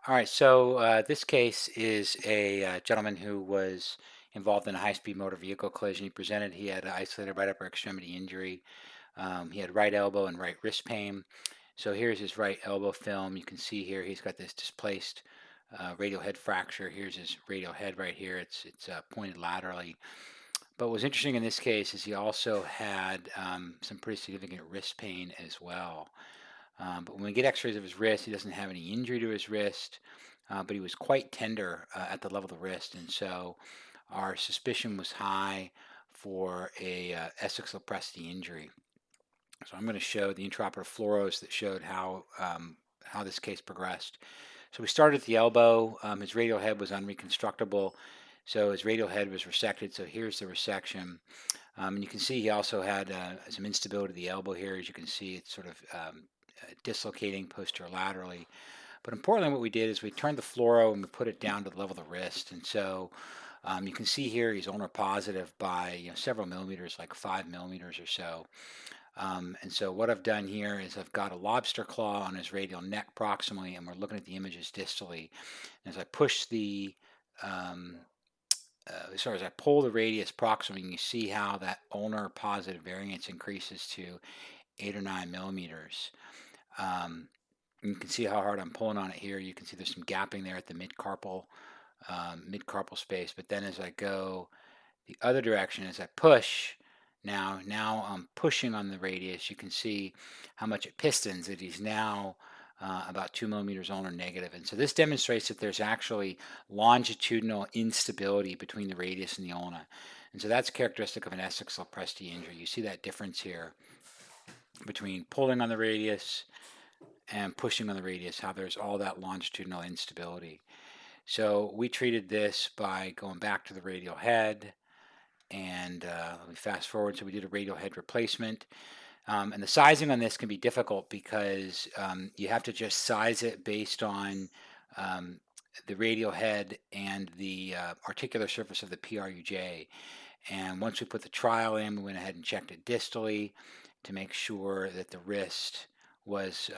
All right, so this case is a gentleman who was involved in a high-speed motor vehicle collision. He presented, he had an isolated right upper extremity injury. He had right elbow and right wrist pain. So here's his right elbow film. You can see here he's got this displaced radial head fracture. Here's his radial head right here. It's pointed laterally. But what's interesting in this case is he also had some pretty significant wrist pain as well. But when we get x-rays of his wrist, he doesn't have any injury to his wrist, but he was quite tender at the level of the wrist. And so our suspicion was high for a Essex Lopresti injury. So I'm going to show the intraoperative fluoros that showed how this case progressed. So we started at the elbow. His radial head was unreconstructable. So his radial head was resected. So here's the resection. And you can see he also had some instability of the elbow here. As you can see, it's sort of dislocating posterolaterally. But importantly, what we did is we turned the fluoro and we put it down to the level of the wrist. And so you can see here he's ulnar positive by several millimeters, like 5 millimeters or so. And so what I've done here is I've got a lobster claw on his radial neck proximally, and we're looking at the images distally. And as I push the as I pull the radius proximally, you see how that ulnar positive variance increases to 8 or 9 millimeters. Um, you can see how hard I'm pulling on it here. You can see there's some gapping there at the mid-carpal space. But then as I go the other direction, as I push, now I'm pushing on the radius. You can see how much it pistons. It is now about 2 millimeters ulnar negative. And so this demonstrates that there's actually longitudinal instability between the radius and the ulna. And so that's characteristic of an Essex Lopresti injury. You see that difference here between pulling on the radius and pushing on the radius, how there's all that longitudinal instability. So we treated this by going back to the radial head, and let me fast forward. So we did a radial head replacement. And the sizing on this can be difficult because you have to just size it based on um, the radial head and the articular surface of the PRUJ. And once we put the trial in, we went ahead and checked it distally to make sure that the wrist was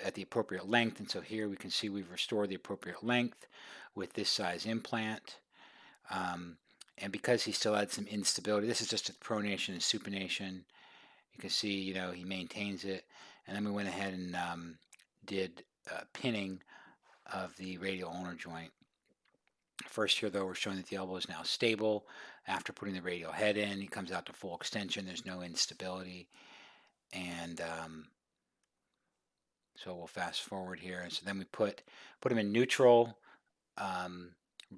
at the appropriate length. And so here we can see we've restored the appropriate length with this size implant. Um, and because he still had some instability, this is just a pronation and supination. You can see, he maintains it. And then we went ahead and did pinning of the radial ulnar joint. First here, though, we're showing that the elbow is now stable. After putting the radial head in, he comes out to full extension. There's no instability. And so we'll fast forward here. And so then we put him in neutral, um,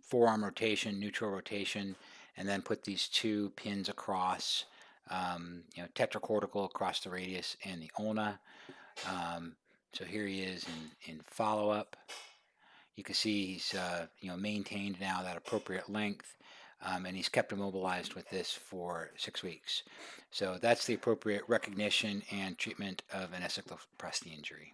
forearm rotation, neutral rotation, and then put these two pins across, tetracortical across the radius and the ulna. So here he is in follow-up. You can see he's maintained now that appropriate length, and he's kept immobilized with this for 6 weeks. So that's the appropriate recognition and treatment of an Essex Lopresti injury.